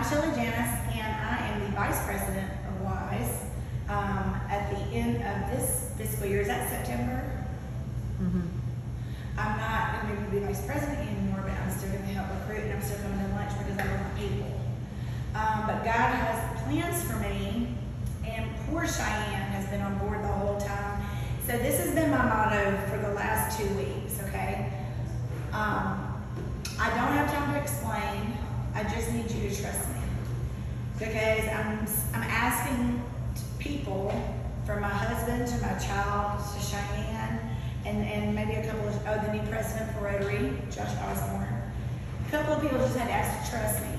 I'm Shelly Janous, and I am the Vice President of WISE. At the end of this fiscal year, is that September? Mm-hmm. I'm not going to be Vice President anymore, but I'm still going to help recruit, and I'm still coming to lunch because I love my people. But God has plans for me, and poor Cheyenne has been on board the whole time. So this has been my motto for the last 2 weeks, okay? I don't have time to explain. I just need you to trust me. Because I'm asking people, from my husband to my child to Cheyenne, and maybe a couple of, the new president for Rotary, Josh Osborne. A couple of people just had to ask to trust me.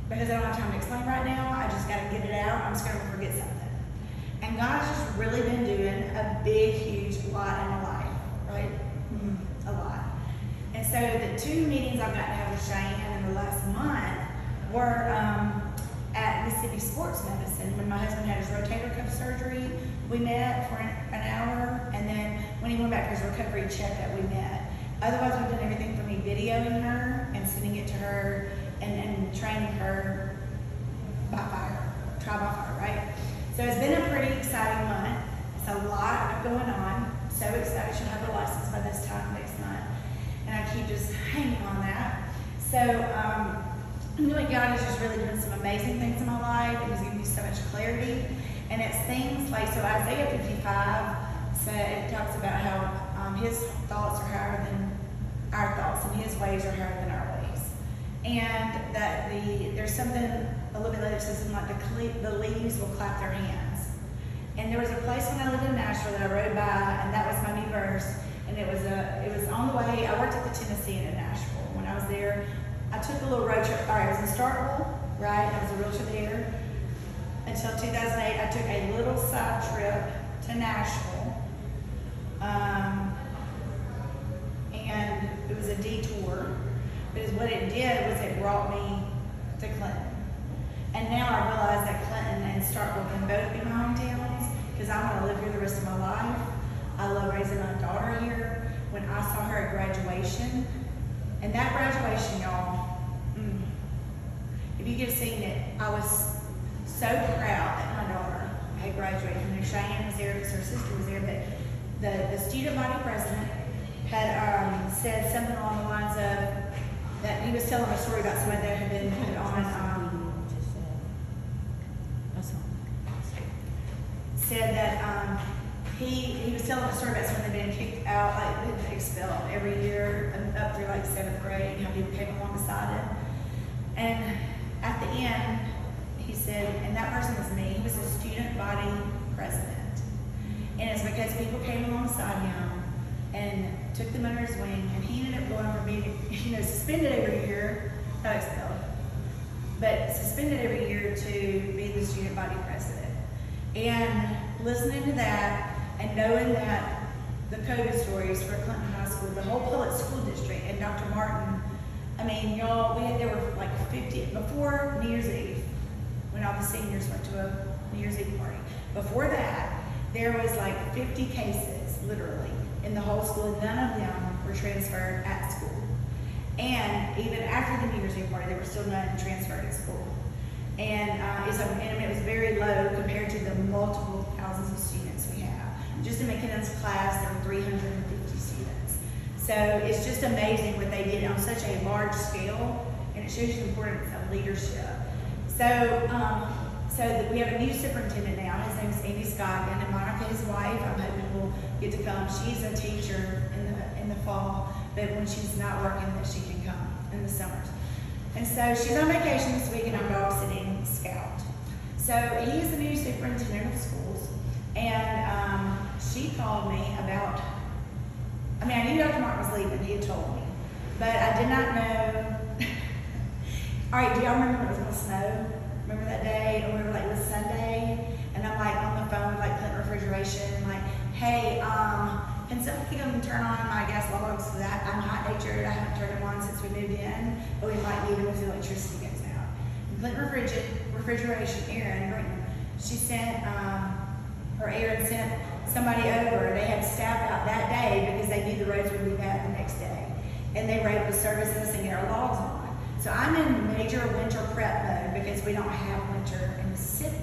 Because I don't have time to explain right now, I just gotta get it out. I'm just gonna forget something. And God's just really been doing a big, huge lot in my life, right? A lot. And so the 2 meetings I've got to have with Cheyenne in the last month were at Mississippi Sports Medicine. When my husband had his rotator cuff surgery, we met for an hour, and then when he went back for his recovery checkup, we met. Otherwise, we've done everything from me videoing her and sending it to her and training her by fire, trial by fire, right? So it's been a pretty exciting month. It's a lot going on. So excited, she'll have a license by this time next month. And I keep just hanging on that. So, God is just really doing some amazing things in my life, and He's giving me so much clarity. And it's things like, so Isaiah 55 it talks about how His thoughts are higher than our thoughts, and His ways are higher than our ways. And that there's something a little bit later that says, like the leaves will clap their hands. And there was a place when I lived in Nashville that I rode by, and that was my new verse. And it was on the way. I worked at the Tennessee in Nashville. When I was there, I took a little road trip. All right, it was in Starkville, right? I was a realtor there until 2008. I took a little side trip to Nashville, and it was a detour. Because what it did was it brought me to Clinton. And now I realize that Clinton and Starkville can both be my hometowns, because I want to live here the rest of my life. I love raising my daughter here. When I saw her at graduation, and that graduation, y'all, if you could have seen it, I was so proud that my daughter had graduated. And Cheyenne was there because her sister was there, but the student body president had said something along the lines of that he was telling a story about somebody that had been put on. Said that he was telling a story about someone that had been kicked out, like expelled every year up through like 7th grade, and how people came alongside him. And at the end, he said, and that person was me. He was a student body president, and it's because people came alongside him and took them under his wing, and he ended up going from being, suspended every year, not expelled, but suspended every year to be the student body president. And listening to that and knowing that the COVID stories for Clinton High School, the whole public school district, and Dr. Martin, I mean, y'all, there were like 50, before New Year's Eve, when all the seniors went to a New Year's Eve party. Before that, there was like 50 cases, literally, in the whole school, and none of them were transferred at school. And even after the New Year's Eve party, there were still none transferred at school. And it was very low compared to the multiple thousands of students we have. Just in McKinnon's class, there were 350 students. So it's just amazing what they did on such a large scale, and it shows you the importance of leadership. So we have a new superintendent now. His name is Andy Scoggin, and Monica, his wife, I'm hoping will get to come. She's a teacher in the fall, but when she's not working, that she can come in the summers. And so she's on vacation this week, and I'm dog sitting scout. So he is the new superintendent of schools, and she called me about, I knew Dr. Martin was leaving, he had told me, but I did not know. All right, do y'all remember when it was going to snow? Remember that day? And we were like, it was Sunday, and I'm like on the phone with like Clinton Refrigeration, like, hey, can somebody come and turn on my gas logs? So that I'm hot natured. I haven't turned them on since we moved in, but we might need them if the electricity goes out. And Clinton Refrigeration, Erin, she sent, Erin sent somebody over. They had staff out that day because they knew the roads would be bad the next day. And they were able to service us and get our logs on. So I'm in major winter prep mode because we don't have winter in Mississippi.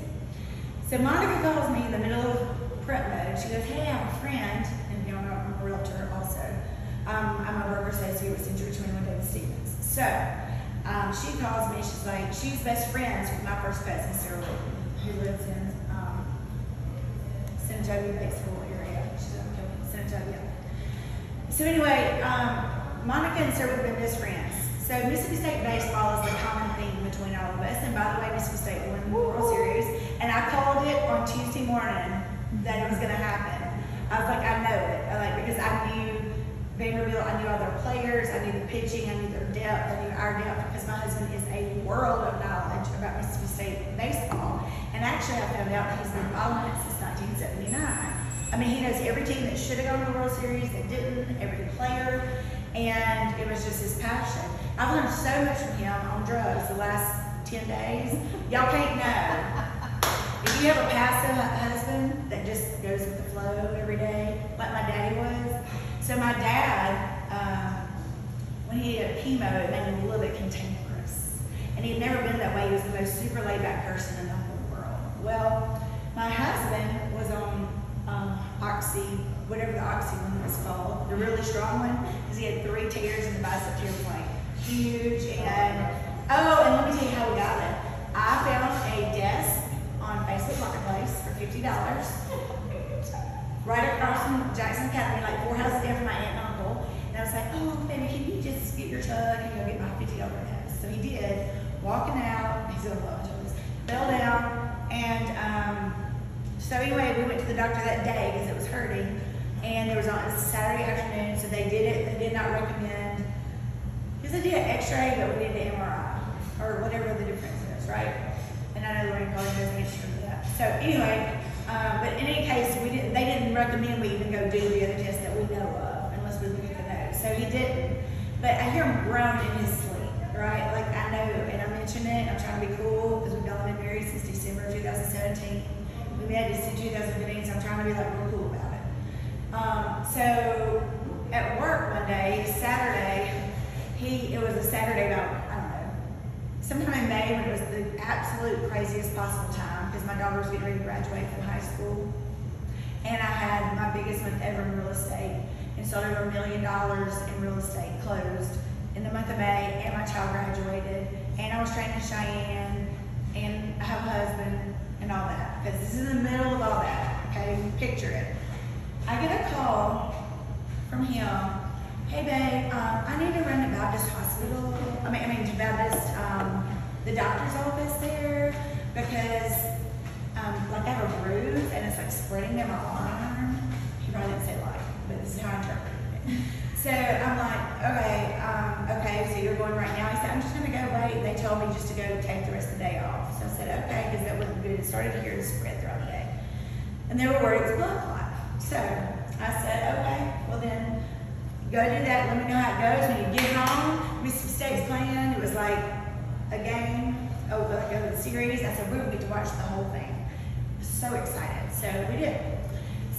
So Monica calls me in the middle of prep mode. She goes, hey, I have a friend, and you know, I'm a realtor also. I'm a broker associate with Century 21 David Stevens. So she calls me, she's like, she's best friends with my first cousin, Sarah Whitten, who lives in Senatobia, Batesville area. She's in Senatobia. So anyway, Monica and Sarah have been best friends. So Mississippi State baseball is the common theme between all of us. And by the way, Mississippi State won the World Series. And I called it on Tuesday morning that it was going to happen. I was like, I know it. Because I knew Vanderbilt, I knew all their players, I knew the pitching, I knew their depth, I knew our depth, because my husband is a world of knowledge about Mississippi State baseball. And actually, I found out that he's been following it since 1979. I mean, he knows every team that should have gone to the World Series, that didn't, every player, and it was just his passion. I've learned so much from him on drugs the last 10 days. Y'all can't know. If you have a passive husband that just goes with the flow every day, like my daddy was. So my dad, when he had chemo, it made him a little bit cantankerous. And he had never been that way. He was the most super laid back person in the whole world. Well, my husband was on Oxy, whatever the Oxy one was called, the really strong one, because he had 3 tears in the bicep tear point. Huge. And let me tell you how we got it. I found a desk on Facebook Marketplace for $50. Right across from Jackson Academy, like 4 houses down from my aunt and uncle. And I was like, oh, baby, can you just get your tug and go get my $50 desk? So he did, walking out, he's gonna love it, fell down, and so anyway, we went to the doctor that day because it was hurting, and it was a Saturday afternoon, so they did it. They did not recommend, because they did an x-ray, but we did the MRI, or whatever the difference is, right? And I know Lorraine probably knows the answer to that. So anyway, but in any case, they didn't recommend we even go do the other test that we know of, unless we look at the notes. So he didn't. But I hear him groan in his sleep, right? Like I know, and I mention it, I'm trying to be cool, because we've only been married since December 2017. We met in 2015, so I'm trying to be like real cool about it. So at work one day, Saturday, it was a Saturday about, I don't know, sometime in May when it was the absolute craziest possible time, because my daughter was getting ready to graduate from high school. And I had my biggest month ever in real estate, and sold over $1 million in real estate, closed in the month of May, and my child graduated, and I was training Cheyenne, and I have a husband, and all that, because this is in the middle of all that, okay? Picture it. I get a call from him, hey babe, I need to run to Baptist Hospital, to Baptist, the doctor's office there, because like I have a bruise, and it's like spreading in my arm. He probably didn't say like, but this is how I interpreted it. So I'm like, okay, so you're going right now? He said, I'm just gonna go wait. They told me just to go take the rest of the day off. So I said, okay, because that wasn't good. It started to hear the spread throughout the day. And they were worried it was blood clot. So I said, okay, well then, go do that. Let me know how it goes. When you get home, Mississippi State's playing. It was like a game, like a series. I said, we would get to watch the whole thing. I was so excited. So we did.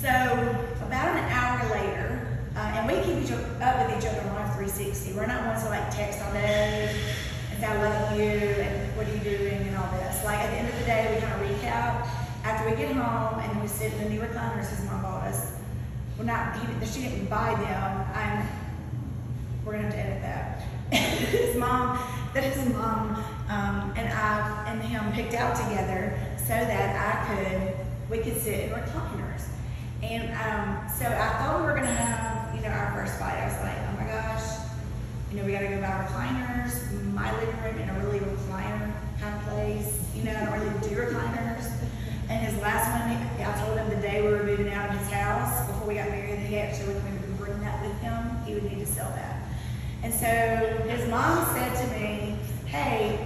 So about an hour later, and we keep up with each other on Life 360. We're not ones to like text all day and say I love you and what are you doing and all this. Like at the end of the day, we kind of recap after we get home, and then we sit in the new recliners his mom bought us. She didn't buy them. We're gonna have to edit that. his mom and I and him picked out together so that we could sit in recliners. And so I thought we were gonna have, our first fight. I was like, oh my gosh, we gotta go buy recliners. My living room in a really recliner kind of place. I don't really do recliners. And his last one, I told him the day we were moving out of his house before we got married that he actually was going to bring that with him. He would need to sell that. And so his mom said to me, hey,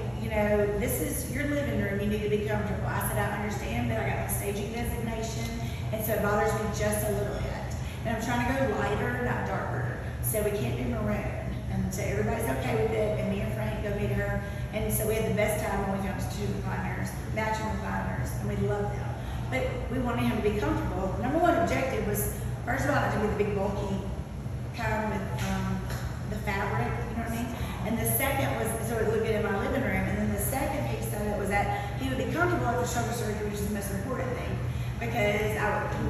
this is your living room. You need to be comfortable. I said, I understand, but I got my staging designation, and so it bothers me just a little bit. And I'm trying to go lighter, not darker. So we can't do maroon. And so everybody's okay with it, and me and Frank go meet her. And so we had the best time when we found 2 recliners, matching recliners, and we loved them. But we wanted him to be comfortable. The number one objective was, first of all, not to be the big bulky kind with the fabric, you know what I mean? And the second was so it looked good in my living room. And then the second piece of it was that he would be comfortable at the shoulder surgery, which is the most important thing. Because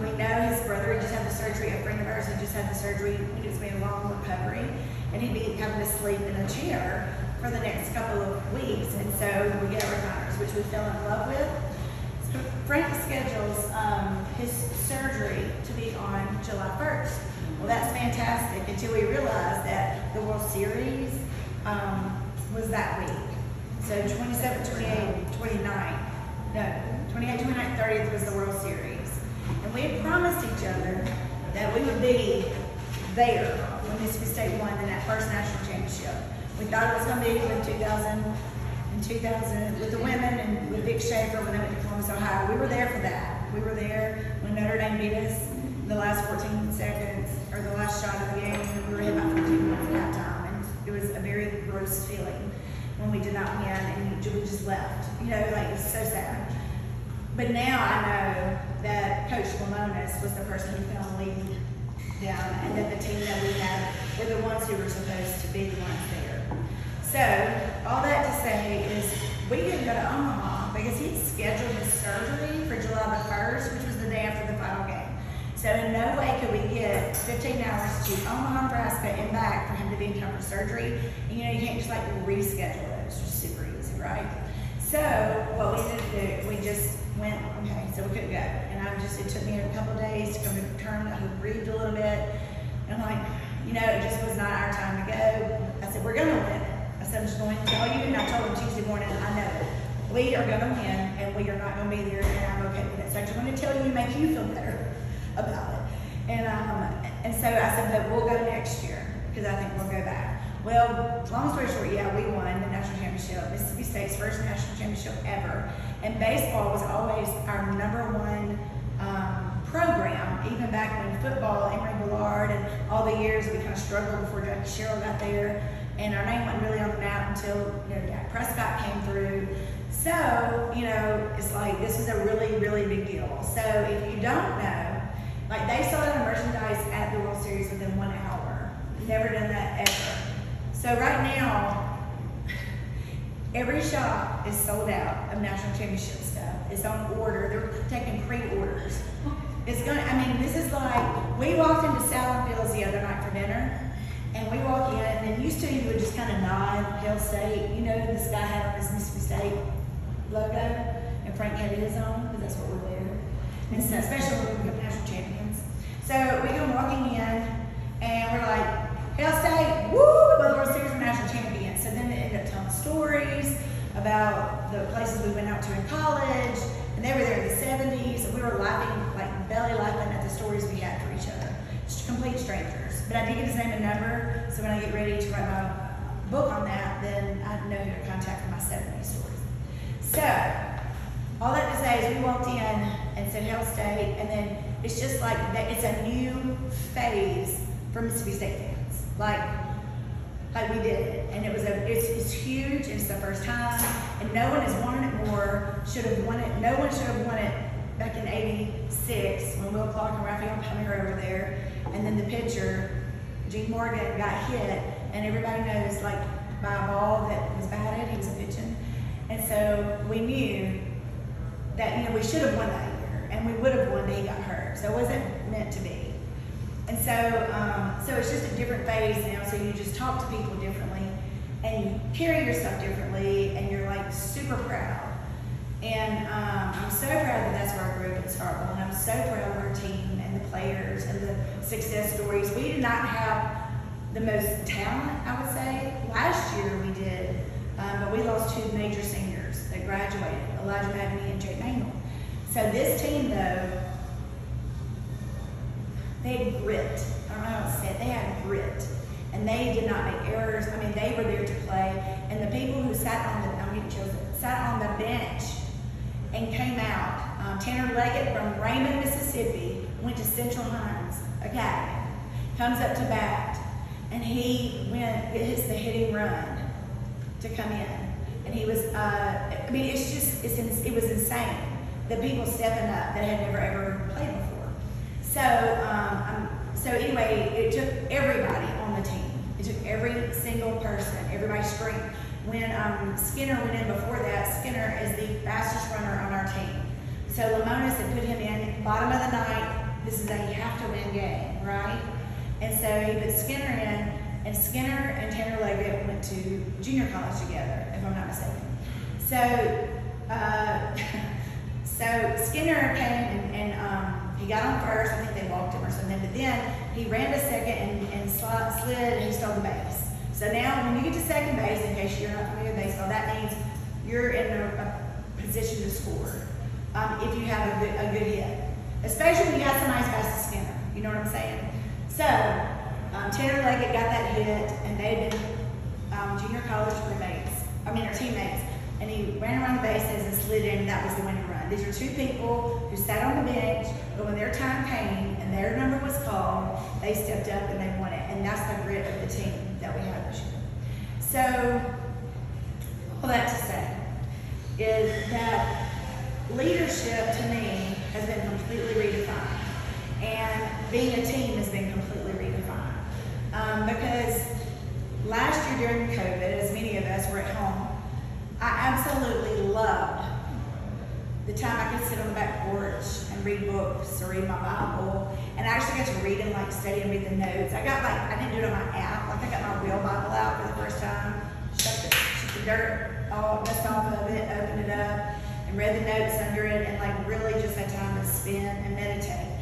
we know his brother had just had the surgery, a friend of ours had just had the surgery, and it's been a long recovery, and he'd be having to sleep in a chair for the next couple of weeks. And so we get our recliners, which we fell in love with. So Frank schedules his surgery to be on July 1st. Well, that's fantastic until we realized that the World Series was that week. So 27, 28, 29. No, 28, 29, 30th was the World Series. And we had promised each other that we would be there when Mississippi State won in that first national championship. We thought it was going to be with 2000 with the women and with Vic Schaefer when they went to Columbus, Ohio. We were there for that. We were there when Notre Dame beat us in the last 14 seconds, or the last shot of the game, and we were hit by 14 points at halftime. And it was a very gross feeling when we did not win and we just left. You know, like, it was so sad. But now I know that Coach Lamonis was the person who found the lead down, and that the team that we had were the ones who were supposed to be the ones there. So, all that to say is, we didn't go to Omaha because he scheduled his surgery for July the 1st, which was the day after the final game. So in no way could we get 15 hours to Omaha, Nebraska and back for him to be in time for surgery. And you know, you can't just like reschedule it. It's just super easy, right? So what we did do, we just went, okay, so we couldn't go. And it took me a couple of days to come to terms. I breathed a little bit. And I'm like, you know, it just was not our time to go. I said, we're gonna win it. I said, I'm just going to tell you, and I told him Tuesday morning, I know it. We are gonna win, and we are not gonna be there, and I'm okay with it. So I just want to tell you, make you feel better about it. And so I said, but we'll go next year, because I think we'll go back. Well, long story short, yeah, we won the national championship, Mississippi State's first national championship ever. And baseball was always our #1 program, even back when football, Emory Ballard, and all the years we kind of struggled before Jackie Sherrill got there. And our name wasn't really on the map until, you know, Dak Prescott came through. So, you know, it's like, this was a really, really big deal. So if you don't know, like, they sold out merchandise at the World Series within 1 hour. Never done that ever. So right now, every shop is sold out of national championship stuff. It's on order. They're taking pre-orders. It's gonna, I mean, this is like, we walked into Salad Fields the other night for dinner, and we walk in, and then used to you would just kind of nod, Hail State. You know, this guy had on his Mississippi State logo, and Frank had his on, because that's what we're there. And so, especially when we become national champions. So we come walking in, and we're like, Hail State, woo, we're the World Series of national champions. So then they ended up telling stories about the places we went out to in college, and they were there in the 70s, and we were laughing, like belly laughing at the stories we had for each other. Just complete strangers. But I did get his name and number, so when I get ready to write my book on that, then I know who to contact for my 70s stories. So, all that to say is we walked in and said Hail State, and then it's just like that, it's a new phase for Mississippi State fans. Like we did it, and it's huge. It's the first time, and no one has won it more. Should have won it. No one should have won it back in '86 when Will Clark and Raphael Palmer were there, and then the pitcher Gene Morgan got hit, and everybody knows, like, by a ball that was batted, he was pitching, and so we knew that, you know, we should have won that year, and we would have won, but he got hurt, so it wasn't meant to be. And so it's just a different phase now. So you just talk to people differently, and you carry yourself differently, and you're like super proud. And I'm so proud that that's where I grew up in Starkville, and I'm so proud of our team and the players and the success stories. We did not have the most talent, I would say. Last year we did, but we lost 2 major seniors that graduated, Elijah Magny and Jake Mangle. So this team, though, they had grit. I don't know how to say it. They had grit. And they did not make errors. I mean, they were there to play. And the people who sat on the bench and came out, Tanner Leggett from Raymond, Mississippi, went to Central Hines Academy, comes up to bat, and it hits the hitting run to come in. And he was, I mean, it was insane. The people stepping up that had never ever played before. So anyway, it took everybody on the team. It took every single person, everybody screamed. When Skinner went in before that, Skinner is the fastest runner on our team. So Lamonis had put him in bottom of the ninth. This is a you have to win game, right? And so he put Skinner in, and Skinner and Tanner Leggett went to junior college together, if I'm not mistaken. So Skinner came and he got on first. I think they walked him or something, but then he ran to second and slid and he stole the base. So now when you get to second base, in case you're not familiar with baseball, that means you're in a position to score if you have a good hit. Especially when you got somebody as fast as Skinner. You know what I'm saying? So Tanner Leggett got that hit, and they'd been junior college or teammates. And he ran around the bases and slid in, and that was the winning run. These are two people who sat on the bench, but when their time came and their number was called, they stepped up and they won it. And that's the grit of the team that we have this year. So, all that to say is that leadership to me has been completely redefined. And being a team has been completely redefined. Because last year during COVID, as many of us were at home, I absolutely loved the time I could sit on the back porch and read books or read my Bible. And I actually got to read and study and read the notes. I didn't do it on my app. I got my real Bible out for the first time, shook the dirt, all dust off of it, opened it up, and read the notes under it, and really just had time to spend and meditate.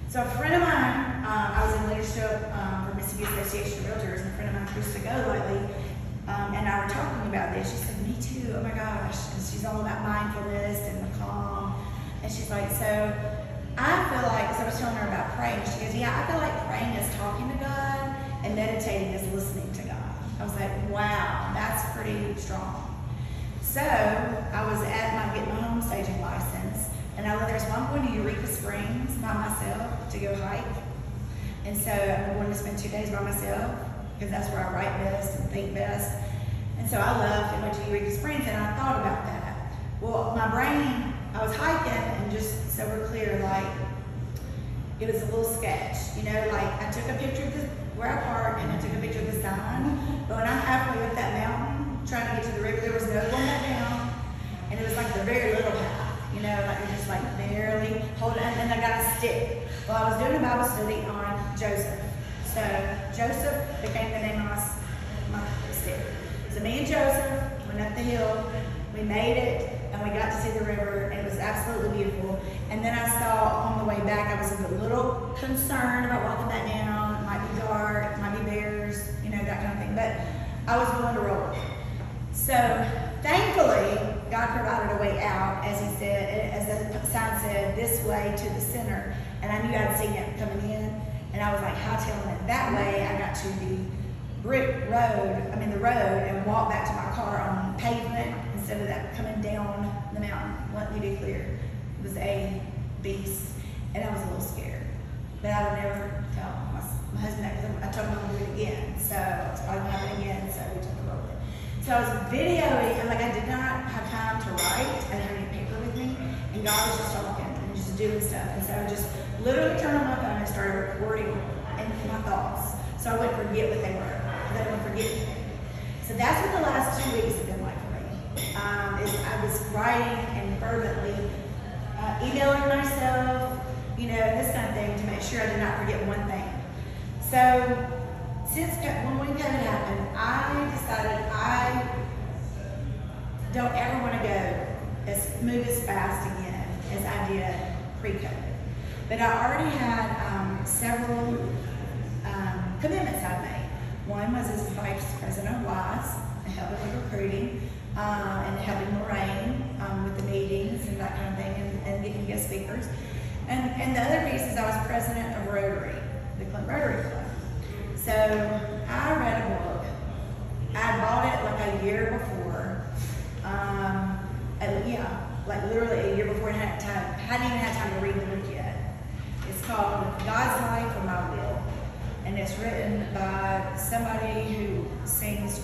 So a friend of mine, I was in leadership for Mississippi Association of Realtors, and a friend of mine, Krista Golightly, and I were talking about this. She said, me too, oh my gosh. And she's all about mindfulness and the calm. And she's like, so I feel like, because I was telling her about praying, she goes, yeah, I feel like praying is talking to God and meditating is listening to God. I was like, wow, that's pretty strong. So I was getting my home staging license, and I lived there. So I'm going to Eureka Springs by myself to go hike. And so I'm going to spend 2 days by myself, because that's where I write best and think best. And so I left and went to Eureka Springs, and I thought about that. Well, my brain, I was hiking, and just so we're clear, it was a little sketch. I took a picture of where I parked, and I took a picture of the sign. But when I'm halfway up that mountain, trying to get to the river, there was no going back down. And it was like the very little path, you're just barely holding, and I got a stick. Well, I was doing a Bible study on Joseph. So Joseph became the name of my stick. So me and Joseph went up the hill, we made it, and we got to see the river, and it was absolutely beautiful. And then I saw on the way back, I was a little concerned about walking that down. It might be dark, it might be bears, that kind of thing. But I was willing to roll it. So thankfully, God provided a way out, as he said, as the sign said, this way to the center. And I knew I'd seen it coming in. And I was hightailing it that way. I got to the road, and walked back to my car on pavement instead of that coming down the mountain. Let me be clear. It was a beast, and I was a little scared. But I would never tell my husband that, because I told him I would do it again. So it's probably going to happen again, so we took a road. So I was videoing, and I did not have time to write. I didn't have any paper with me, and God was just talking and just doing stuff. And so I just literally turned on my phone and started recording my thoughts, so I wouldn't forget what they were, because I didn't want to forget anything. So that's what the last 2 weeks have been like for me. I was writing and fervently emailing myself, this kind of thing, to make sure I did not forget one thing. So when COVID happened, I decided I don't ever want to go move as fast again as I did pre-COVID. But I already had several commitments I'd made. One was as vice president of WISE, and helping with recruiting, and helping Lorraine with the meetings and that kind of thing, and getting guest speakers. And the other piece is I was president of Rotary, the Rotary Club. So I read a book. I bought it a year before. Literally a year before, and hadn't even had time to read the book yet. It's called God's Life or My Will. And it's written by somebody who sings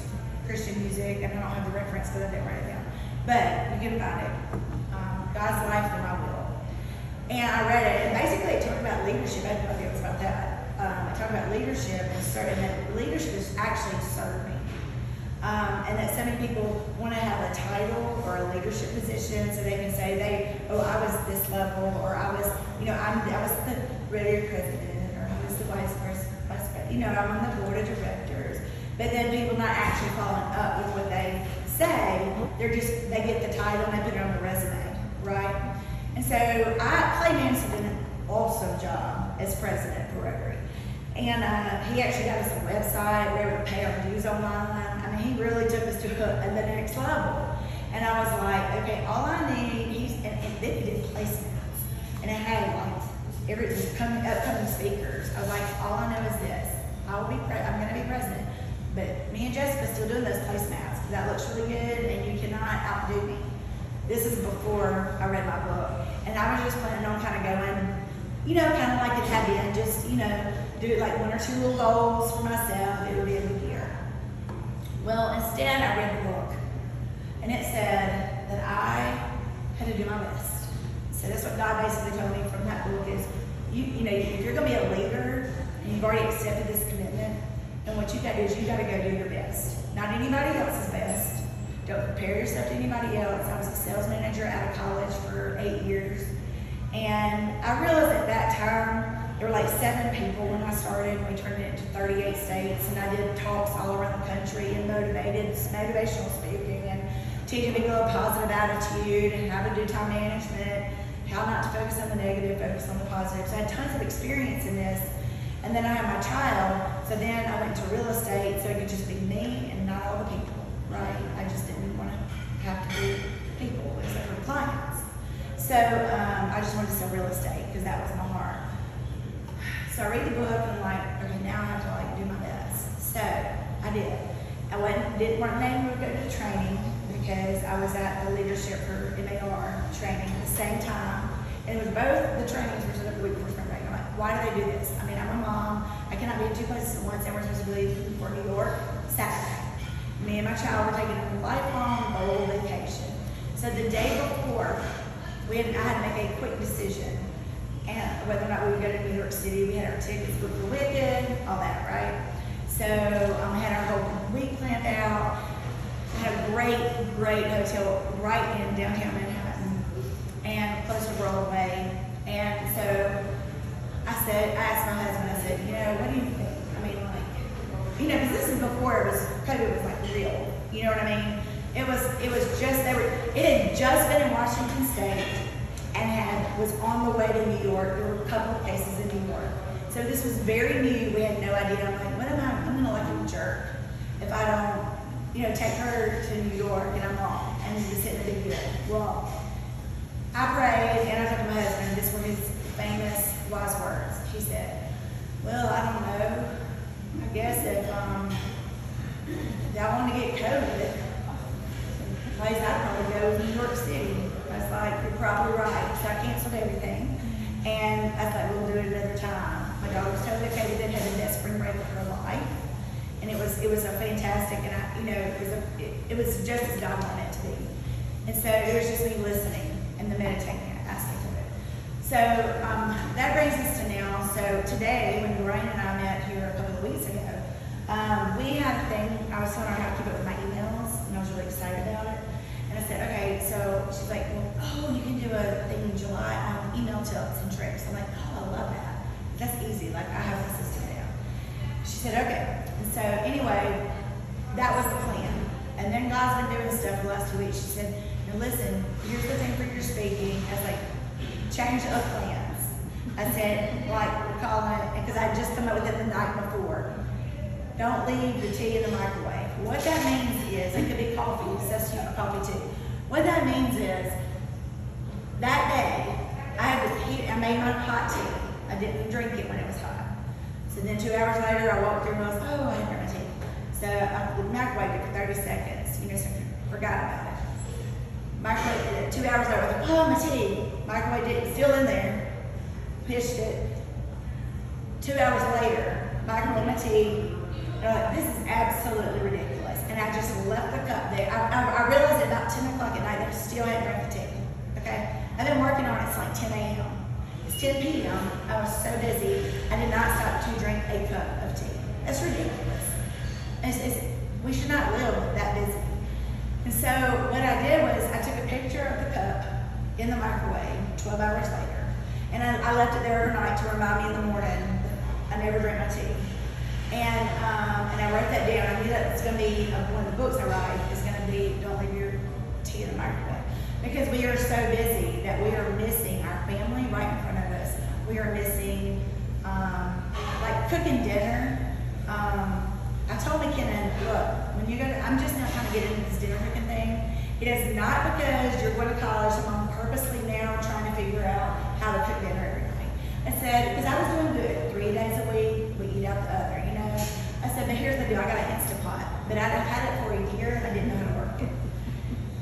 Christian music, and I don't have the reference because I didn't write it down. But you can find it. God's Life or My Will. And I read it, and basically it talked about leadership. I had no idea it was about that. It talked about leadership, and that leadership has actually served me. And that so many people want to have a title or a leadership position so they can say I was this level, or I was the Rotary president, or I was the vice president, I'm on the board of directors. But then people not actually following up with what they say, they get the title and they put it on the resume, right? And so Clay Janous did an awesome job as president for Rotary. And he actually got us a website. We were able to pay our dues online. I mean, he really took us to the next level. And I was like, okay, all I need, and they did placements. And it had upcoming speakers. I was like, all I know is this. I'm going to be president. But me and Jessica still doing those placemats because that looks really good and you cannot outdo me. This is before I read my book. And I was just planning on kind of going, kind of like it had been, just, do like 1 or 2 little goals for myself. It would be a good year. Well, instead, I read the book, and it said that I had to do my best. So that's what God basically told me from that book is, if you're going to be a leader, and you've already accepted this commitment, then what you got to do is you got to go do your best. Not anybody else's best. Don't compare yourself to anybody else. I was a sales manager out of college for 8 years, and I realized at that time, there were like 7 people when I started. We turned it into 38 states, and I did talks all around the country and motivational speaking and teaching people a positive attitude and how to do time management, how not to focus on the negative, focus on the positive. So I had tons of experience in this. And then I had my child, so then I went to real estate so it could just be me and not all the people, right? I just didn't want to have to do people except for clients. So I just wanted to sell real estate because that was my heart. So I read the book and I'm like, okay, now I have to do my best. So I did. I didn't want to go to training because I was at the leadership for MAR training at the same time. And it was both the trainings were set up the week before spring break. I'm like, why do they do this? I mean, I'm a mom. I cannot be in 2 places at once, and we're supposed to be leaving for New York Saturday. Me and my child were taking a lifelong old vacation. So the day before, I had to make a quick decision. And whether or not we would go to New York City, we had our tickets booked for Wicked, all that, right? So we had our whole week planned out. We had a great hotel right in downtown Manhattan and close to Broadway. And so I asked my husband, I said, what do you think? I mean, because this is before COVID was real. You know what I mean? It had just been in Washington State and was on the way to New York. There were a couple of cases in New York. So this was very new. We had no idea. I'm like, I'm going to look like a jerk if I don't, take her to New York and I'm wrong and just hit the big deal. Well, I prayed and I talked to my husband. This were his famous wise words. He said, well, I don't know. I guess if y'all want to get COVID, the place I'd probably go is New York City. I was like, you're probably right. So I canceled everything. And I thought, we'll do it another time. My daughter was totally okay with it, had the best spring break of her life. And it was a fantastic, and it was just as God wanted it to be. And so it was just me listening and the meditating aspect of it. So that brings us to now. So today, when Lorraine and I met here a couple of weeks ago, we had a thing. I was telling her how to keep up with my emails, and I was really excited about it. And I said, okay, so she's like, well, you can do a thing in July on email tips and tricks. I'm like, I love that. That's easy. I have the system down. She said, okay. And so anyway, that was the plan. And then God's been doing stuff the last 2 weeks. She said, now listen, here's the thing for your speaking. I was like, change of plans. I said, we're calling it, because I just come up with it the night before. Don't leave the tea in the microwave. What that means is, it could be coffee, substitute for coffee too. What that means is, that day, I made my hot tea. I didn't drink it when it was hot. So then 2 hours later, I walked through and I was, I had my tea. So I microwaved it for 30 seconds, so I forgot about it. Microwaved it 2 hours later, I was like, my tea. Microwaved it, still in there. Pished it. 2 hours later, microwaved my tea. And I'm like, this is absolutely ridiculous. And I just left the cup there. I realized at about 10 o'clock at night that I still hadn't drank the tea. Okay? I've been working on it since 10 a.m. It's 10 p.m. I was so busy, I did not stop to drink a cup of tea. That's ridiculous. We We should not live that busy. And so what I did was I took a picture of the cup in the microwave 12 hours later. And I left it there overnight to remind me in the morning that I never drank my tea. And I wrote that down. I knew that it's going to be one of the books I write is going to be don't leave your tea in the microwave. Because we are so busy that we are missing our family right in front of us. We are missing like cooking dinner. I told McKinnon, look, when you go to, I'm just now trying to get into this dinner cooking thing. It is not because you're going to college and I'm purposely now trying to figure out how to cook dinner every night. I said, because I was doing good 3 days a week, we eat out the other, you know. I said, but here's the deal, I got an Instapot, but I've had it for a year and I didn't know how to work it.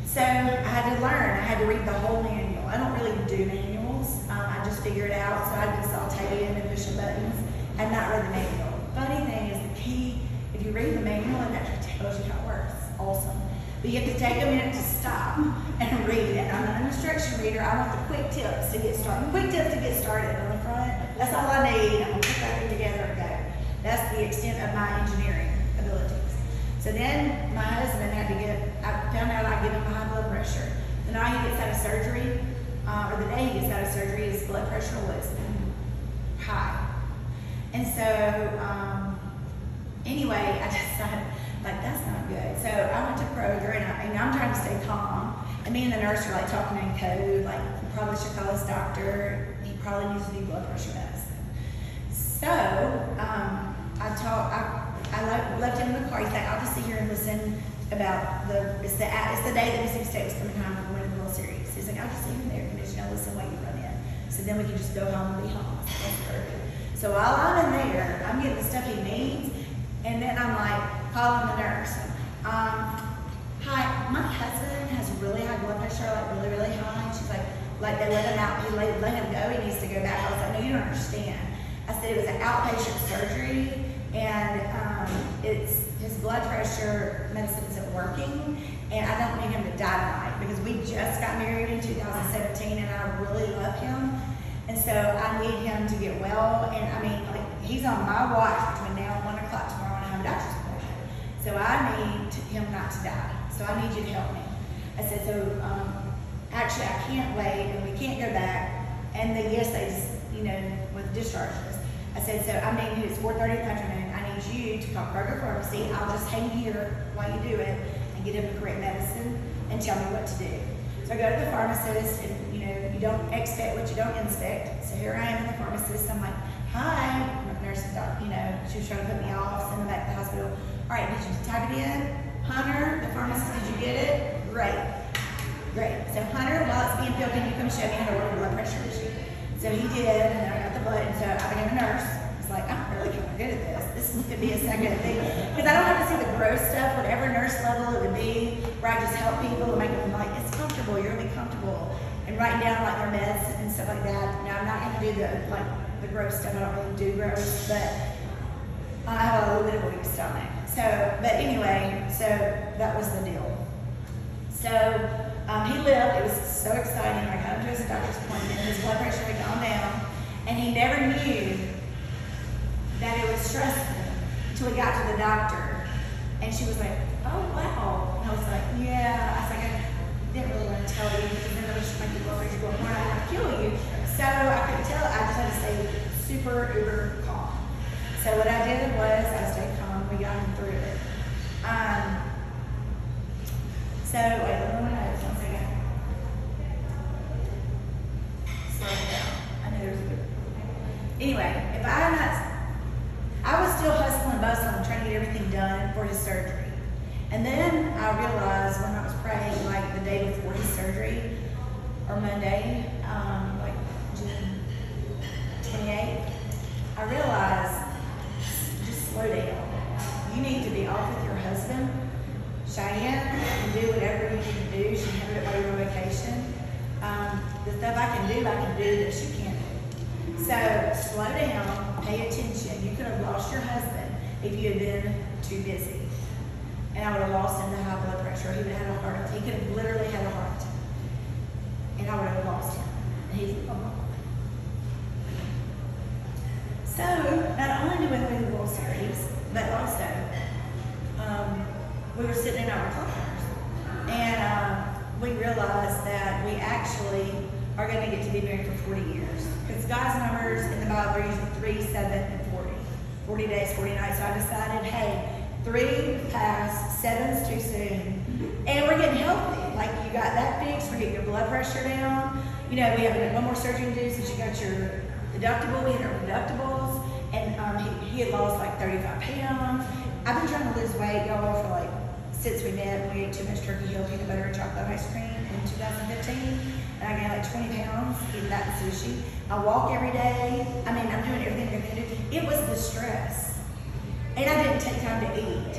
So I had to learn, I had to read the whole manual. I don't really do manuals, I just figure it out, so I'd be sauteing and pushing buttons. I've not read the manual. Funny thing is the key, if you read the manual, it actually tells you how it works. It's awesome. But you have to take a minute to stop and read. And I'm not an instruction reader. I want the quick tips to get started. Quick tips to get started on the front. That's all I need. I'm going to put that together and go. That's the extent of my engineering abilities. So then my husband had to I found out I give him high blood pressure. The night he gets out of surgery, or the day he gets out of surgery, his blood pressure was high. And so, anyway, I decided, like, that's not good. So I went to Kroger, and I'm trying to stay calm. And me and the nurse are, like, talking in code, like, you probably should call his doctor. He probably needs to do blood pressure medicine. So I left him in the car. He's like, I'll just sit here and listen about it's the day that Mississippi State was coming home and winning the World Series. He's like, I'll just sit here in the air conditioner and listen while you run in. So then we can just go home and be home. So that's perfect. So while I'm in there, I'm getting the stuff he needs, and then I'm like calling the nurse. Hi, my husband has really high blood pressure, like really, really high. And she's like they let him out, let him go, he needs to go back. I was like, no, you don't understand. I said it was an outpatient surgery, and his blood pressure medicine isn't working, and I don't need him to die tonight because we just got married in 2017, and I really love him. And so I need him to get well, and I mean, like, he's on my watch between now and 1 o'clock tomorrow, and I have a doctor's appointment. So I need him not to die. So I need you to help me. I said, so actually I can't wait, and we can't go back. And they just, you know, with discharges. I said, so I mean, it's 4:30 in the afternoon. I need you to call Kroger Pharmacy. I'll just hang here while you do it and get him the correct medicine and tell me what to do. So I go to the pharmacist, and you know, you don't expect what you don't inspect. So here I am in the pharmacist. I'm like, hi, nurse, you know, she was trying to put me off, send me back to the hospital. All right, did you type it in? Hunter, the pharmacist, did you get it? Great. So Hunter, while it's being filled, can you come show me how to work a blood pressure machine? So he did, and then I got the blood, and so I became a nurse. It's like, I'm really kind of good at this. This could be a second thing. Because I don't have to see the gross stuff, whatever nurse level it would be, where I just help people and make them like, it's comfortable, you're really comfortable. And writing down like their meds and stuff like that. Now I'm not going to do the gross stuff. I don't really do gross, but I have a little bit of a weak stomach. So, but anyway, so that was the deal. So he lived. It was so exciting. I got him to his doctor's appointment. His blood pressure had gone down, and he never knew that it was stressful until he got to the doctor. And she was like, "Oh wow!" And I was like, "Yeah." I was like, "I didn't really want to tell you because then it'll just make your blood pressure go up more, and I want to kill you." So I couldn't tell. I just had to stay super uber calm. So what I did was I stayed calm. We got him through it. So wait, let me know. 1 second. Slow it down. I knew there was a good. Anyway, I was still hustling and bustling, trying to get everything done for his surgery. And then I realized when I was praying, like the day before his surgery, or Monday, like June 28th, I realized, just slow down. You need to be off with your husband. Cheyenne can do whatever you need to do. She can do it while you're on vacation. The stuff I can do that she can't do. So slow down, pay attention. You could have lost your husband if you had been too busy. And I would have lost him to high blood pressure. He would have had a heart attack. He could have literally had a heart attack. And I would have lost him. And he's gone. So not only do we win the World Series, but also in our recliners. And we realized that we actually are going to get to be married for 40 years. Because God's numbers in the Bible are usually 3, 7, and 40. 40 days, 40 nights. So I decided, hey, 3 passed, 7's too soon. And we're getting healthy. Like, you got that fixed, we're getting your blood pressure down. You know, we have one more surgery to do since you got your deductible. We had our deductibles. And he had lost like 35 pounds. I've been trying to lose weight, y'all, for like, since we met. We ate too much Turkey Hill peanut butter and chocolate ice cream in 2015. And I gained like 20 pounds eating that and sushi. I walk every day. I mean, I'm doing everything I can do. It was the stress. And I didn't take time to eat.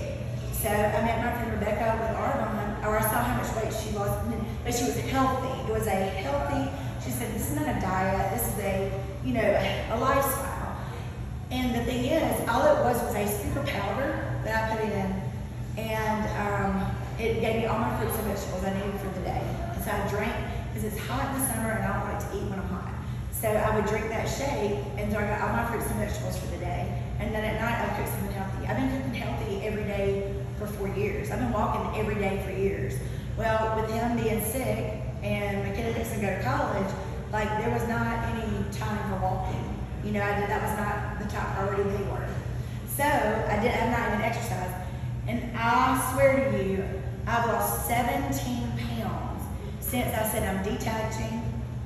So I met my friend Rebecca with Argonne, or I saw how much weight she lost, but she was healthy. It was a healthy, she said, this is not a diet, this is a lifestyle. And the thing is, all it was a super powder that I put in, and it gave me all my fruits and vegetables I needed for the day. And so I drank, because it's hot in the summer and I don't like to eat when I'm hot. So I would drink that shake, and so I got all my fruits and vegetables for the day. And then at night, I would cook something healthy. I've been cooking healthy every day for 4 years. I've been walking every day for years. Well, with him being sick and my kid fixing to go to college, like, there was not any time for walking. You know, that was not the top priority they were. So I'm not even exercised. And I swear to you, I've lost 17 pounds since I said I'm detaching,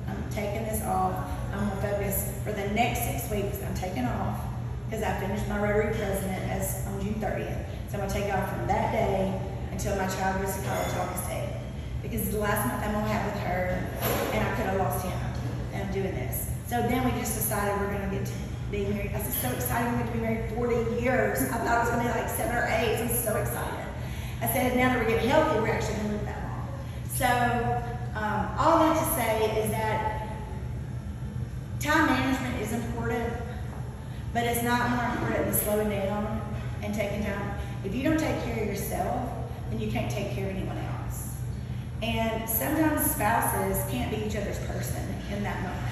I'm taking this off, I'm gonna focus for the next 6 weeks, I'm taking off, because I finished my Rotary President on June 30th. So I'm gonna take off from that day until my child goes to college August 8th. Because it's the last month I'm gonna have with her, and I could have lost him, and I'm doing this. So then we just decided we're gonna get to be married. I was so excited we're gonna be married 40 years. I thought it was gonna be like 7 or 8, so I'm so excited. I said, now that we're getting healthy, we're actually gonna live that long. So all that to say is that time management is important, but it's not more important than slowing down and taking time. If you don't take care of yourself, then you can't take care of anyone else. And sometimes spouses can't be each other's person in that moment.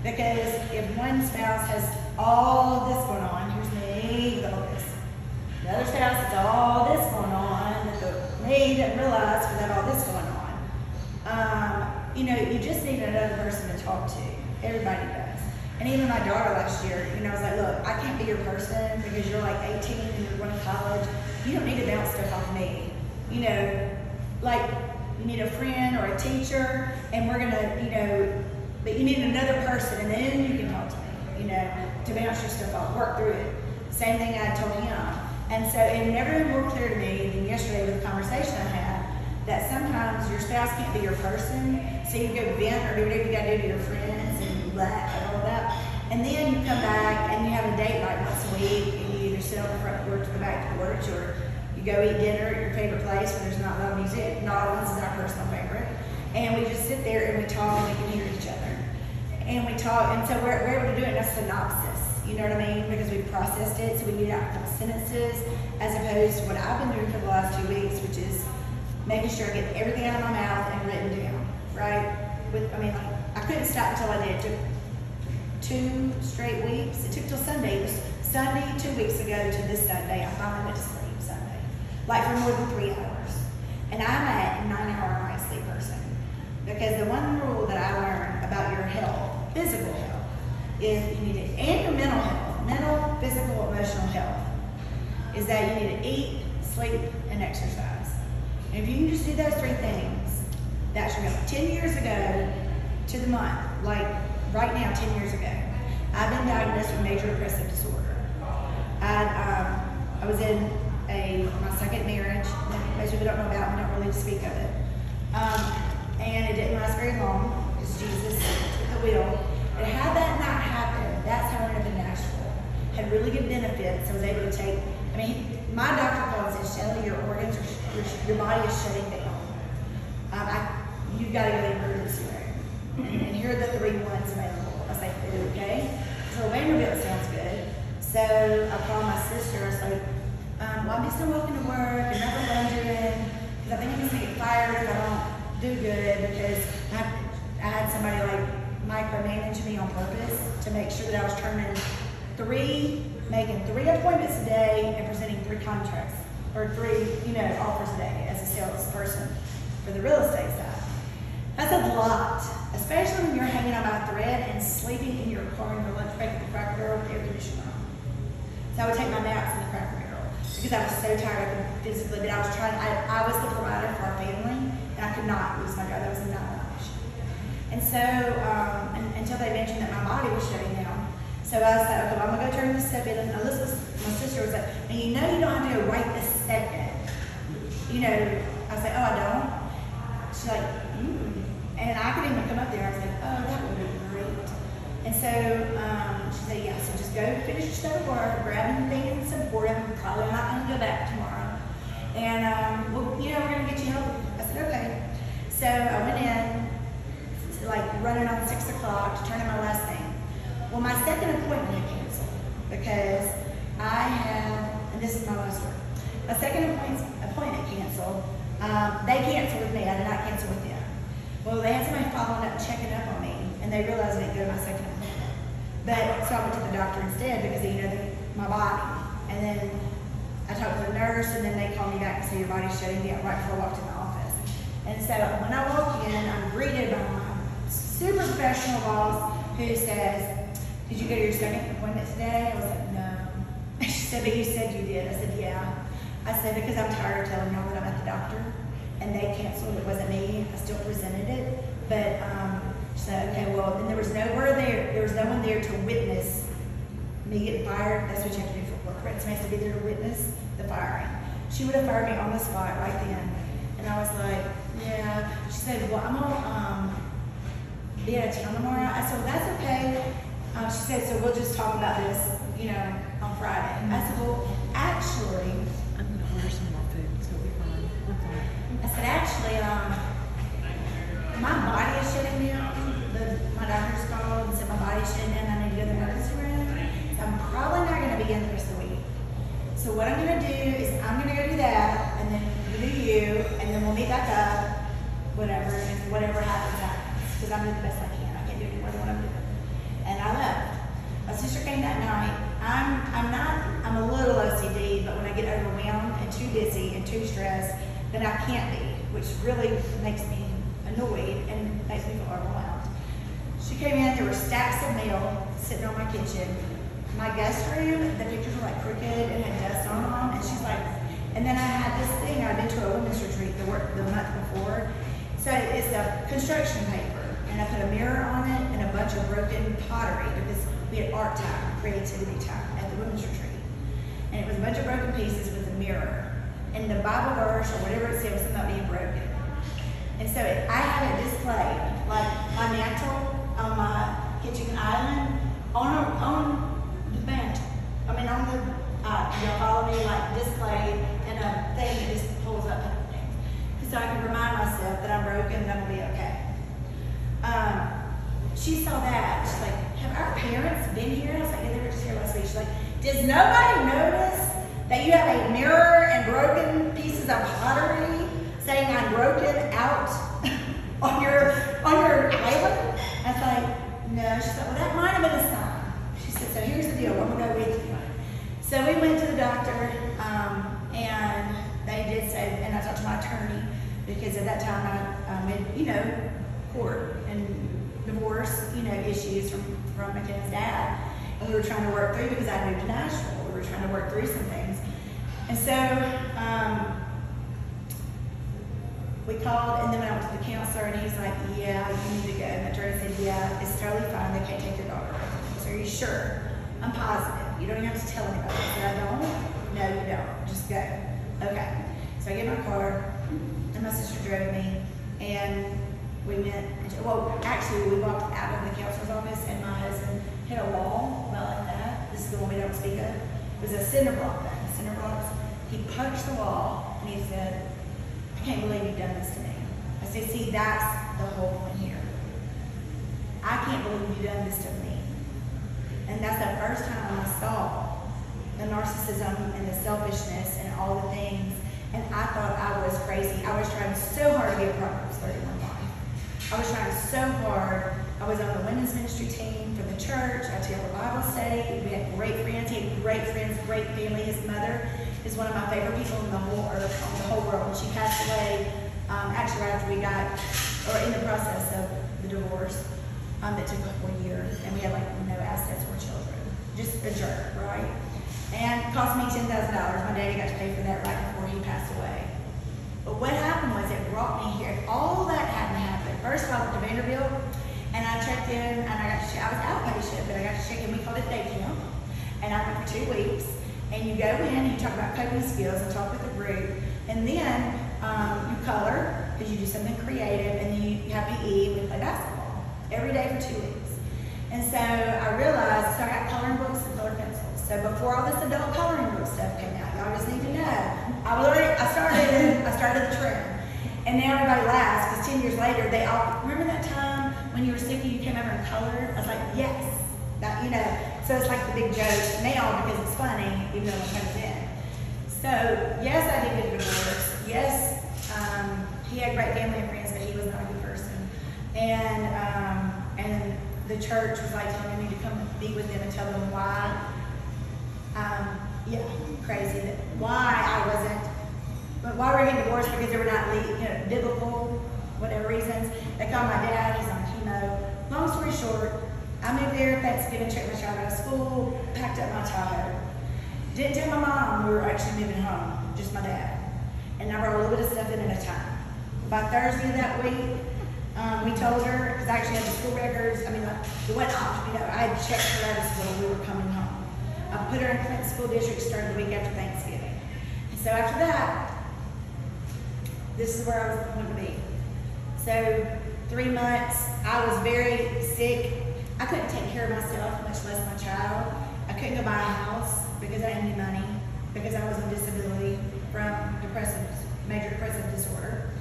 Because if one spouse has all this going on, here's me with all this. The other spouse has all this going on that me didn't realize because I have all this going on. You just need another person to talk to. Everybody does. And even my daughter last year, I was like, look, I can't be your person because you're like 18 and you're going to college. You don't need to bounce stuff off me. Like you need a friend or a teacher, and we're gonna, but you need another person, and then you can talk to me, to bounce your stuff off, work through it. Same thing I told him. And so it never been more clear to me than yesterday with the conversation I had, that sometimes your spouse can't be your person, so you go vent or do whatever you gotta do to your friends and you laugh and all that. And then you come back and you have a date like once a week, and you either sit on the front porch or the back porch, or you go eat dinner at your favorite place where there's not loud music. Not all is our personal favorite. And we just sit there and we talk and we can hear each other. And we talk, and so we're able to do it in a synopsis, you know what I mean? Because we've processed it, so we get out a couple sentences, as opposed to what I've been doing for the last 2 weeks, which is making sure I get everything out of my mouth and written down, right? I couldn't stop until I did. It took 2 straight weeks. It took till Sunday. It was Sunday 2 weeks ago to this Sunday. I finally went to sleep Sunday, like for more than 3 hours. And I'm a 9-hour night sleep person, because the one rule that I learned about your health, physical health, is you need to, and your mental health, mental, physical, emotional health, is that you need to eat, sleep, and exercise. And if you can just do those 3 things, that's your health. 10 years ago to the month, like right now, 10 years ago, I've been diagnosed with major depressive disorder. I was in my second marriage, that most people don't know about, we don't really speak of it. And it didn't last very long, because Jesus took the wheel. And had that not happened, that's how I ended up in Nashville. Had really good benefits. I was able to take, my doctor calls it, Shelly, your organs, your body is shutting down. You've got to go to the emergency room. And here are the 3 ones available. I was like, okay. So Vanderbilt sounds good. So I called my sister. I was like, I'm just still walking to work and never wondering, because I think I'm just going to get fired if I don't do good, because I had somebody like micromanage me on purpose to make sure that I was making 3 appointments a day and presenting 3 contracts or 3, offers a day as a salesperson for the real estate side. That's a lot, especially when you're hanging on by a thread and sleeping in your car in your lunch break at the Cracker Barrel with the air conditioner on. So I would take my naps in the Cracker Barrel because I was so tired of it physically, but I was the provider for our family, and I could not lose my job. That was not an option. And so, until they mentioned that my body was shutting down. So I was like, okay, well, I'm gonna go turn this stuff in. And Elizabeth, my sister, was like, and you don't have to go right this second. I was like, oh, I don't. She's like, And I could even come up there. I was like, oh, that would be great. And so she said, yeah, so just go finish your stuff at work, grab anything and support him. We're probably not going to go back tomorrow. And, we're going to get you help. I said, okay. So I went in, running on 6 o'clock to turn in my last thing. Well, my second appointment had canceled because I had, and this is my last story, my second appointment canceled. They canceled with me. I did not cancel with them. Well, they had somebody following up, checking up on me, and they realized I didn't go to my second appointment. But so I went to the doctor instead because they my body. And then I talked to the nurse, and then they called me back and said your body's shutting down right before I walked in the office. And so when I walk in, I'm greeted by my super professional boss who says, "Did you go to your second appointment today?" I was like, "No." She said, "But you said you did." I said, "Yeah." I said, "Because I'm tired of telling y'all that I'm at the doctor." And they canceled. It wasn't me. I still presented it. But she said, okay, well, then there was no one there to witness me getting fired. That's what you have to do for corporate. Somebody has to be there to witness the firing. She would have fired me on the spot right then. And I was like, yeah. She said, well, I'm going to be out of town tomorrow. I said, well, that's okay. She said, so we'll just talk about this, on Friday. I said, well, actually, I'm going to order some more food, so it'll be fine. I said, actually, my body is shutting down. My doctor's called and said my body's shutting down. I need to go to the emergency room. So I'm probably not going to be in the rest of the week. So what I'm going to do is I'm going to go do that, and then you do you, and then we'll meet back up, whatever, and whatever happens, because I'm doing the best I can. I can't do any more than what I'm doing. And I left. My sister came that night. I'm a little OCD, but when I get overwhelmed and too busy and too stressed, then I can't be, which really makes me annoyed and makes me feel overwhelmed. She came in, there were stacks of mail sitting on my kitchen. My guest room, the pictures were crooked and had dust on them, and she's like, and then I had this thing, I'd been to a women's retreat the month before, so it's a construction paper, and I put a mirror on it and a bunch of broken pottery, because we had art time, creativity time at the women's retreat, and it was a bunch of broken pieces with a mirror. And the Bible verse or whatever it said was something about being broken. And so I had it displayed, like my mantle on my kitchen island, on the mantle. On the, follow me, displayed in a thing that just pulls up things. So I can remind myself that I'm broken and I'm going to be okay. She saw that. She's like, have our parents been here? I was like, yeah, they were just here last week. She's like, does nobody notice that you have a mirror and broken pieces of pottery saying I'm broken out on your island? I was like, no. She said, well, that might have been a sign. She said, so here's the deal. I'm going to go with you. So we went to the doctor, and they did say, and I talked to my attorney, because at that time I had, court and divorce, issues from McKenna's dad. And we were trying to work through, because I moved to Nashville. We were trying to work through some things. And so we called, and then I went to the counselor, and he's like, yeah, you need to go. And the attorney said, yeah, it's totally fine. They can't take your daughter away. So are you sure? I'm positive. You don't even have to tell anybody. I said, I don't? No, you don't. Just go. Okay. So I get my car, and my sister drove me, and we went, actually we walked out of the counselor's office, and my husband hit a wall, about like that. This is the one we don't speak of. It was a cinder block thing. Cinder blocks. He punched the wall, and he said, I can't believe you've done this to me. I said, see, that's the whole point here. I can't believe you've done this to me. And that's the first time I saw the narcissism and the selfishness and all the things. And I thought I was crazy. I was trying so hard to be a Proverbs 31 wife. I was trying so hard. I was on the women's ministry team for the church. I taught a Bible study. We had great friends. He had great friends, great family. His mother is one of my favorite people in the whole earth, on the whole world. She passed away actually right after we got, or in the process of the divorce that took a whole year, and we had like no assets or children. Just a jerk, right? And it cost me $10,000. My daddy got to pay for that right before he passed away. But what happened was it brought me here. If all that hadn't happened, first I went to Vanderbilt, and I checked in, and I was outpatient, but I got to check in. We called it day camp, and I went for 2 weeks. And you go in, and you talk about coping skills, and talk with the group, and then you color because you do something creative, and then you have PE and we play basketball every day for 2 weeks. And so I realized, so I got coloring books and colored pencils. So before all this adult coloring book stuff came out, y'all just need to know, I started the trend. And now everybody laughs because 10 years later, they all, remember that time when you were sick and you came over and colored? I was like, yes, that, you know. So it's like the big joke now because it's funny, even though it comes in. So yes, I did get a divorce. Yes, he had great family and friends, but he was not a good person. And the church was like telling me to come be with them and tell them why. Crazy that why I wasn't. But why we're getting divorced because they were not biblical, whatever reasons. They called my dad. He's on chemo. Long story short, I moved there Thanksgiving, checked my child out of school, packed up my Tahoe. Didn't tell my mom we were actually moving home, just my dad. And I brought a little bit of stuff in at a time. By Thursday of that week, we told her, because I actually had the school records. I mean, it went off. I had checked her out of school. We were coming home. I put her in Clinton School District, started the week after Thanksgiving. And so after that, this is where I was going to be. So 3 months, I was very sick. I couldn't take care of myself, much less my child. I couldn't go buy a house because I didn't have any money, because I was on disability from major depressive disorder.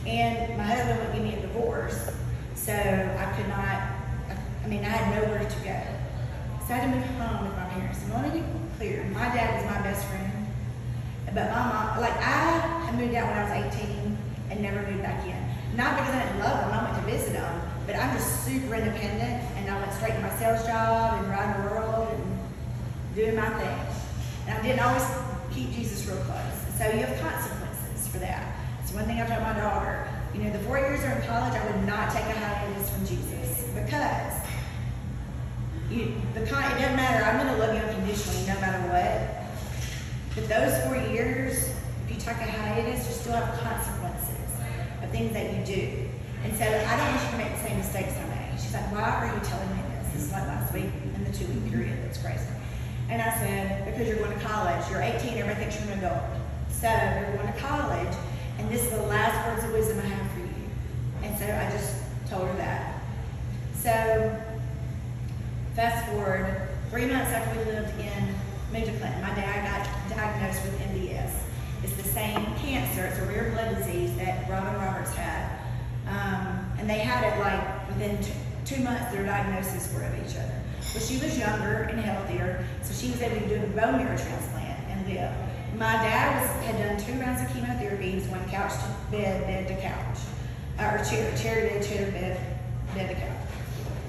And my husband wouldn't give me a divorce, so I could not, I had nowhere to go. So I had to move home with my parents. And let me be clear, my dad was my best friend, but my mom, I had moved out when I was 18 and never moved back in. Not because I didn't love them, I went to visit them, but I'm just super independent, and I went straight to my sales job and riding the world and doing my thing. And I didn't always keep Jesus real close. So you have consequences for that. It's one thing I've told my daughter. The 4 years are in college, I would not take a hiatus from Jesus because it doesn't matter. I'm going to love you unconditionally no matter what. But those 4 years, if you take a hiatus, you still have consequences of things that you do. And so I don't want you to make the same mistakes I made. She's like, why are you telling me this? This is like last week in the 2 week period. That's crazy. And I said, because you're going to college. You're 18, everybody thinks you're an adult. So you're going to college, and this is the last words of wisdom I have for you. And so I just told her that. So fast forward, 3 months after we moved to Clinton, my dad got diagnosed with MDS. It's the same cancer. It's a rare blood disease that Robin Roberts had. And they had it within 2 months, their diagnoses were of each other. Well, she was younger and healthier, so she was able to do a bone marrow transplant and live. My dad had done 2 rounds of chemotherapy. He was going couch to bed, bed to couch. Or chair to bed, chair to bed, bed to couch.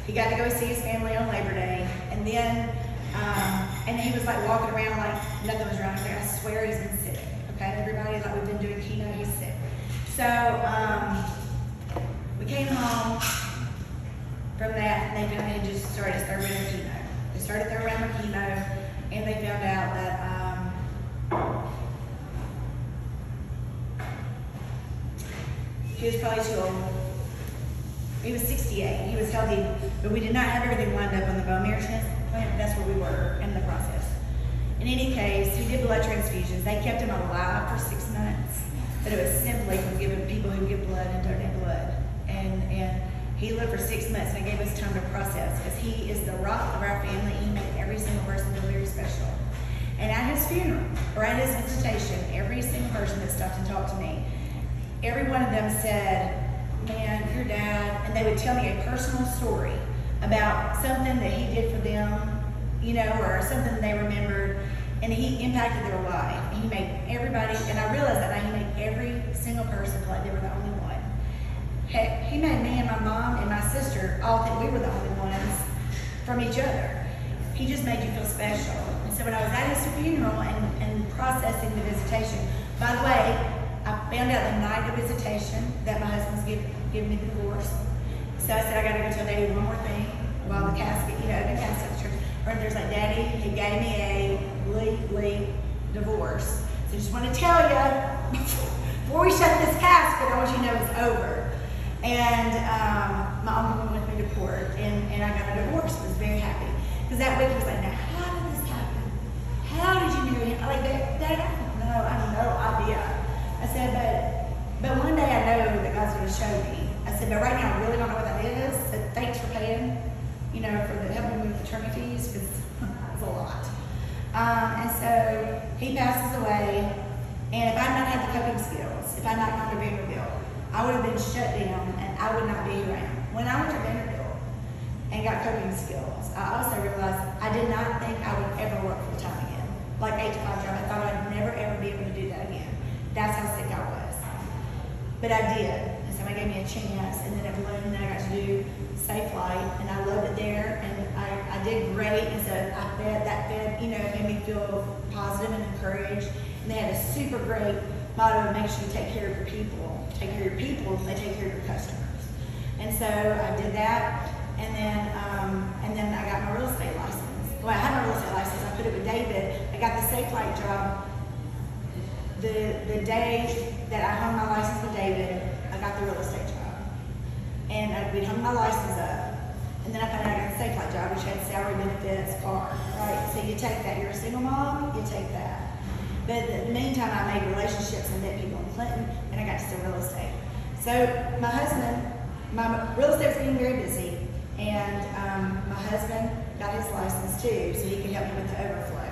He got to go see his family on Labor Day, and then, and he was walking around like nothing was wrong. I swear he's been sick. Okay, everybody, we've been doing chemo, he's sick. So, we came home from that, and they found he just started his 3rd round of chemo. They started 3rd round of chemo, and they found out that he was probably too old. He was 68. He was healthy, but we did not have everything lined up on the bone marrow transplant. That's where we were in the process. In any case, he did blood transfusions. They kept him alive for 6 months, but it was simply from giving people who give blood and donate blood. And he lived for 6 months, and it gave us time to process, because he is the rock of our family. He made every single person feel very special. And at his funeral, or at his visitation, every single person that stopped and talked to me, every one of them said, man, your dad, and they would tell me a personal story about something that he did for them, or something they remembered, and he impacted their life. And he made everybody, and I realized that now, he made every single person feel like they were the only one. Heck, he made me and my mom and my sister all think we were the only ones from each other. He just made you feel special. And so when I was at his funeral and processing the visitation, by the way, I found out the night of visitation that my husband's giving me the divorce. So I said, I gotta go tell Daddy one more thing while the casket, the casket at the church. Or there's like, Daddy, he gave me a legally divorce. So I just want to tell you, before we shut this casket, I want you to know it's over. And my uncle went with me to court, and I got a divorce. I was very happy. Because that week he was like, now, how did this happen? How did you marry him? I'm like, Dad, I don't know. I have no idea. I said, but one day I know that God's going to show me. I said, but right now I really don't know what that is. So thanks for paying, for the helping me with attorney fees, because it's a lot. And so he passes away, and if I had not had the coping skills, if I had not gone to Vanderbilt, I would have been shut down, and I would not be who I am. When I went to Vanderbilt and got coping skills, I also realized I did not think I would ever work full time again, like 8 to 5 job. I thought I'd never ever be able to do that again. That's how sick I was. But I did. And somebody gave me a chance, and then it ballooned, and I got to do Safe Flight, and I loved it there, and I did great. And so that fed, made me feel positive and encouraged. And they had a super great motto of make sure you take care of your people. Take care of your people, and they take care of your customers. And so I did that, and then I got my real estate license. Well, I had my real estate license. I put it with David. I got the Safe Flight job. The day that I hung my license with David, I got the real estate job. And we'd hung my license up. And then I found out I got the Safe Flight job, which had salary benefits, car, right? So you take that. You're a single mom, you take that. But in the meantime, I made relationships and met people in Clinton, and I got to sell real estate. So my real estate was getting very busy, and my husband got his license too, so he could help me with the overflow.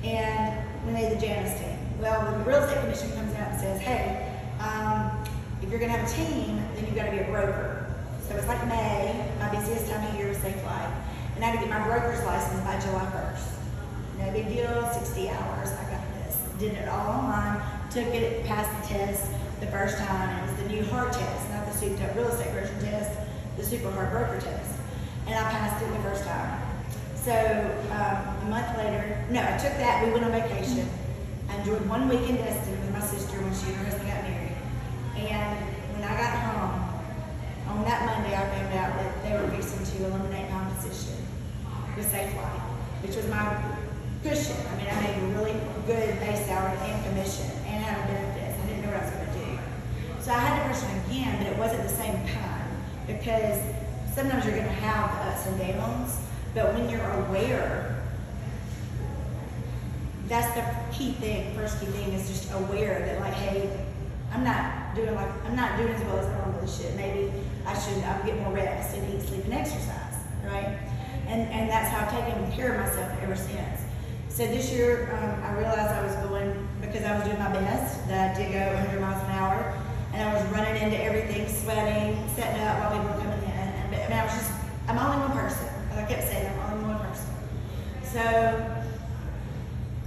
And we made the Janous team. Well, when the real estate commission comes out and says, hey, if you're gonna have a team, then you've gotta be a broker. So it's like May, my busiest time of year was Safe Flight, and I had to get my broker's license by July 1st. No big deal, 60 hours, I got this. Did it all online, took it, passed the test the first time. It was the new hard test, not the souped up real estate version test, the super hard broker test. And I passed it the first time. So a month later, I took that, we went on vacation. I enjoyed 1 week in Destin with my sister when she and her husband got married. And when I got home, on that Monday I found out that they were fixing to eliminate my position with Safe Flight, which was my cushion. I mean, I made a really good base salary and commission and had benefits. I didn't know what I was going to do. So I had to question again, but it wasn't the same time, because sometimes you're going to have the ups and downs, but when you're aware, that's the key thing. First key thing is just aware that, like, hey, I'm not doing as well as I normally should. Maybe I'll get more rest and eat, sleep, and exercise, right? And that's how I've taken care of myself ever since. So this year, I realized I was going, because I was doing my best, that I did go 100 miles an hour, and I was running into everything, sweating, setting up while people were coming in. And I'm only one person. Like I kept saying, I'm only one person. So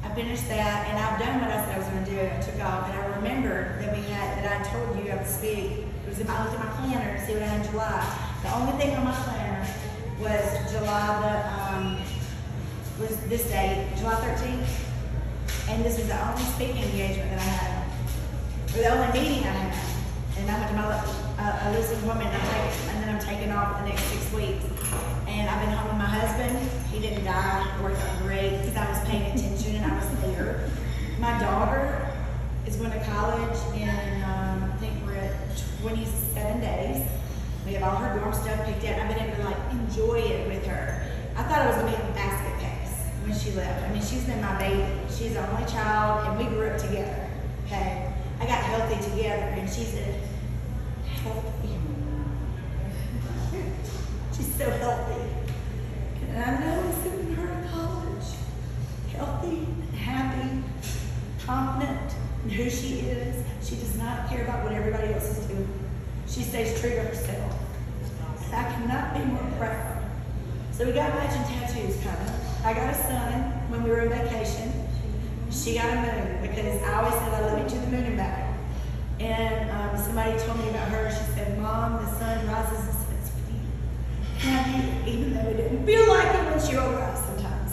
I finished that, and I've done what I said I was going to do. I took off, and I remembered that I told you I would speak. I looked at my planner to see what I had in July. The only thing on my planner was was this date, July 13th. And this was the only speaking engagement that I had, or the only meeting I had. And I went to a listening woman, and then I'm taking off the next 6 weeks. And I've been home with my husband. He didn't die. It worked out great because I was paying attention and I was there. My daughter is going to college in, I think we're at 27 days. We have all her dorm stuff picked out, and I've been able to enjoy it with her. I thought I was going to be a basket case when she left. I mean, she's been my baby. She's the only child, and we grew up together, okay? I got healthy together, and she's healthy. She's so healthy. And I know I'm sending her to college. Healthy, happy, confident in who she is. She does not care about what everybody else is doing. She stays true to herself. And I cannot be more proud. So we got matching tattoos coming. I got a son when we were on vacation. She got a moon, because I always said I love you to the moon and back. And somebody told me about her. She said, Mom, the sun rises and sets with you. Happy, even though it didn't feel like it when she rolled out sometimes.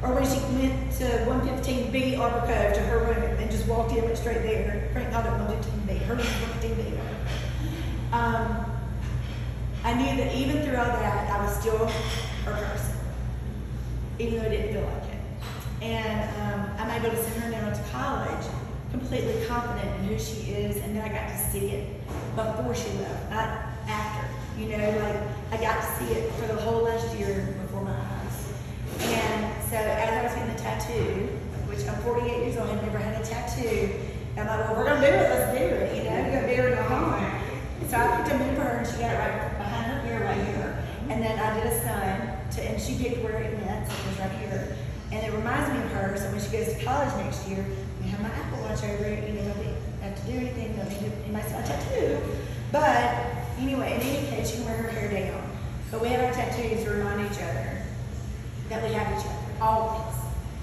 Or when she went to 115B Arbor Cove to her room and just walked in, went straight there. Frank called it 115B. Her room was 115B. I knew that even through all that, I was still her person, even though it didn't feel like it. And I'm able to send her now to college, completely confident in who she is, and then I got to see it before she left, not after. You know, like I got to see it for the whole last year before my eyes. And so as I was getting the tattoo, which I'm 48 years old, I've never had a tattoo, I'm like, well, we're gonna do it, let's do it, you know, we're gonna do it at home. So I picked a moon for her, and she got it right behind her ear right here. And then I did a sun, and she picked where it meant, so it was right here. And it reminds me of her, so when she goes to college next year, we have my Apple Watch over it, you know, nobody have to do anything, don't need to, anybody see my tattoo. But anyway, in any case, she can wear her hair down. But we have our tattoos to remind each other that we have each other, always.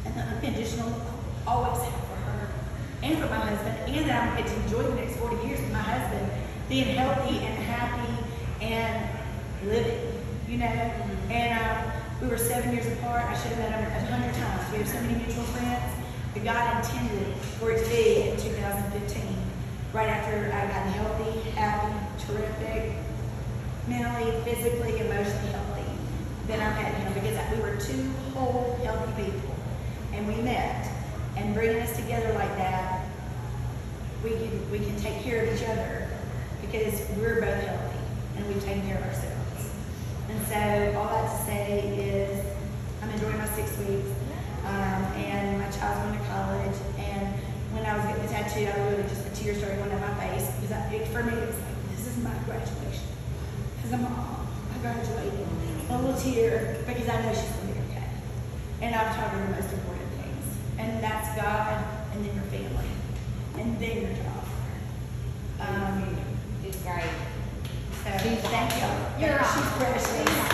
And the unconditional love always have for her and for my husband, and that I'm going to enjoy the next 40 years with my husband, being healthy and happy and living, you know. And we were 7 years apart. I should have met him 100 times. We have so many mutual friends. But God intended for it to be in 2015, right after I got healthy, happy, terrific, mentally, physically, emotionally healthy. Then I met him because we were two whole, healthy people. And we met. And bringing us together like that, we can take care of each other because we're both healthy and we've taken care of ourselves. And so all that to say is I'm enjoying my 6 weeks, and my child's going to college. And when I was getting the tattoo, I really just, the tears started going down my face because for me it was like, this is my graduation. Because I'm a mom, I graduated. A little tear because I know she's going to be okay. And I've taught her the most important things, and that's God, and then your family, and then your job. It's great. So thank you. You're She's precious.